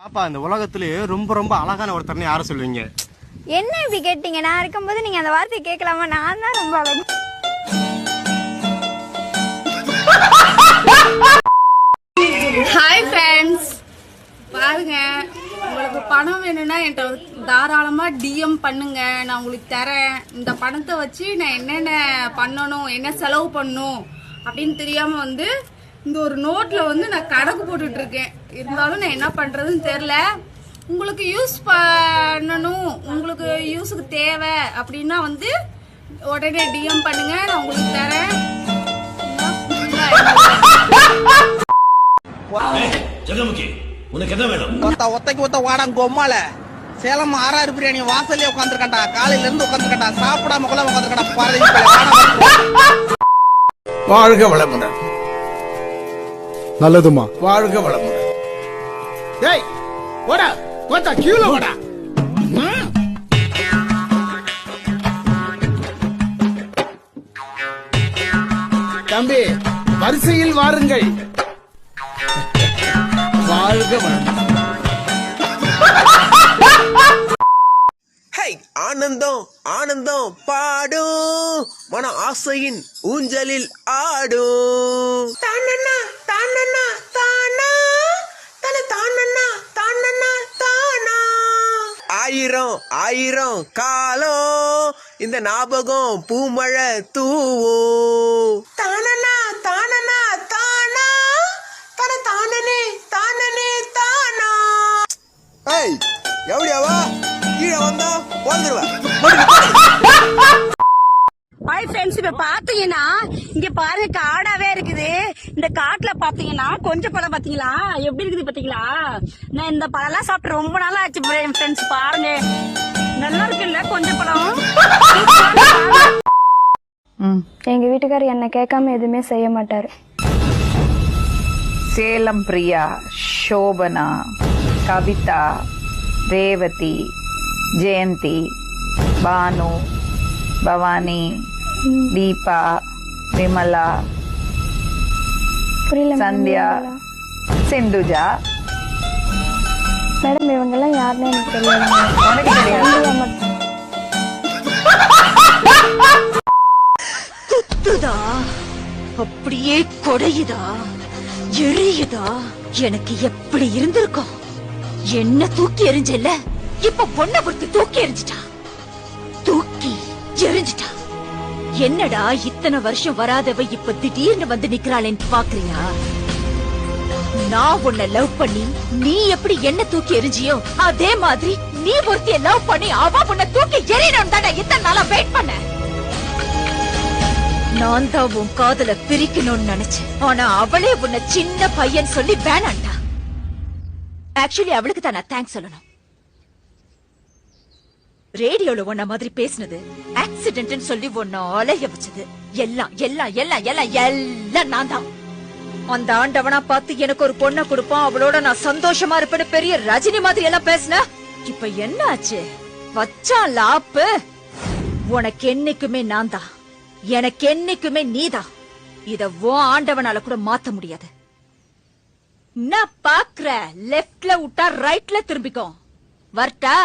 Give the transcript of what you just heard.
பாப்பா இந்த உலகத்திலேயே ரொம்ப ரொம்ப அழகான ஒருத்தர்னு யாரை சொல்லுவீங்க? என்ன இப்படி கேட்டீங்க? நான் இருக்கும்போது நீங்க அந்த வார்த்தையை கேட்கலாமா? நான் தான் ரொம்ப அழகு. ஹாய் ஃப்ரெண்ட்ஸ், பாருங்க, உங்களுக்கு பணம் வேணும்னா என்கிட்ட தாராளமா டிஎம் பண்ணுங்க, நான் உங்களுக்கு தரேன். இந்த பணத்தை வச்சு நான் என்னென்ன பண்ணணும், என்ன செலவு பண்ணணும் அப்படின்னு தெரியாம வந்து இந்த ஒரு நோட்ல வந்து நான் கணக்கு போட்டுட்டு இருக்கேன். இருந்தாலும் நான் என்ன பண்றதுன்னு தெரியல. உங்களுக்கு யூஸ் பண்ணணும், உங்களுக்கு யூஸுக்கு தேவை அப்படின்னா வந்து உடனே டிஎம் பண்ணுங்க, நான் உங்களுக்கு தரேன். ஜெகமுகி, உனக்கு என்ன வேணும்? ஒத்தைக்கு வாடம் கொம்மால சேலம் ஆறாறு பிரியாணி வாசல்லே உட்காந்துருக்கா. காலையில இருந்து உட்காந்துருக்கா, சாப்பிடாம கூட உட்காந்துருக்கா. வாழ்க வளமுடன். நல்லதுமா. வாழ்க வளமுடன். டேய் ஓடா, ஓடா கீழ ஓடா. தம்பி வரிசையில் வாருங்கள். வாழ்க வளமுடன். ஆனந்தம் ஆனந்தம் பாடும், மன ஆசையின் ஊஞ்சலில் ஆடும். தானண்ணா தானண்ணா தானா, தன தானண்ணா தானண்ணா தானா. ஆயிரம் ஆயிரம் காலம் இந்த ஞாபகம் பூமழை தூவும். தானண்ணா தானண்ணா தானா, தன தானனே தானனே தானா. ஏய் எவ்வளவா கீழே வந்தா ஹாய் ஃப்ரெண்ட்ஸ், இப்ப பாத்தீங்கன்னா இங்க பாருங்க காடாவே இருக்குது. இந்த காட்டுல பாத்தீங்கன்னா கொஞ்சம் பழம் பாத்தீங்களா எப்படி இருக்குது பாத்தீங்களா? நான் இந்த பழம் எல்லாம் சாப்பிட்டு ரொம்ப நாளா ஆச்சு ஃப்ரெண்ட்ஸ். பாருங்க நல்லா இருக்குல்ல கொஞ்சம் பழம். எங்க வீட்டுக்காரர் என்ன கேட்காம எதுவுமே செய்ய மாட்டாரு. சேலம் பிரியா, சோபனா, கவிதா, ரேவதி, ஜெயந்தி, பானு, பவானி, தீபா, விமலா, புரியல சந்தியா, சிந்துஜா. மேடம் இவங்கெல்லாம் யாருன்னு எனக்கு தெரியாது. உனக்கு தெரியாது? குத்துதா, அப்படியே கொடையுதா, எரியுதா. எனக்கு எப்படி இருந்திருக்கும்? என்ன தூக்கி எரிஞ்சல, இப்ப பொண்ணை பொறுத்து தூக்கி எரிஞ்சிட்டா, தூக்கி எரிஞ்சிட்டா. என்னடா இத்தனை வருஷம் வராதவ இப்ப திடீர்னு வந்து நிக்கிறாளேன்னு பாக்குறியா? நான் உன்னை லவ் பண்ணி நீ எப்படி என்ன தூக்கி எரிஞ்சியோ அதே மாதிரி நீ ஒருத்திய லவ் பண்ணி அவ உன்னை தூக்கி எரியணும் தானே இத்தனை நாளா வெயிட் பண்ண. நான் தான் உன் காதல பிரிக்கணும்னு நினைச்சேன். ஆனா அவளே உன்னை சின்ன பையன் சொல்லி வேணாண்டா. ஆக்சுவலி அவளுக்கு தான் நான் தேங்க்ஸ் சொல்லணும். ரேடியோல உன்ன மாதிரி பேசினது, ஆக்சிடென்ட் சொல்லி உன்ன அலைய வச்சது எல்லாம் எல்லாம் எல்லாம் எல்லாம் எல்லாம் நான் தான். அந்த ஆண்டவனா பார்த்து எனக்கு ஒரு பொண்ணை கொடுப்பான், அவளோட நான் சந்தோஷமா இருப்பேன்னு பெரிய ரஜினி மாதிரி எல்லாம் பேசின. இப்ப என்ன ஆச்சு? வச்சான் லாப்பு. உனக்கு என்னைக்குமே நான் தான், எனக்கு என்னைக்குமே நீதான். இத உன் ஆண்டவனால கூட மாத்த முடியாது. நான் பாக்குற லெப்ட்ல விட்டா ரைட்ல திரும்பிக்கோ. வரட்டா?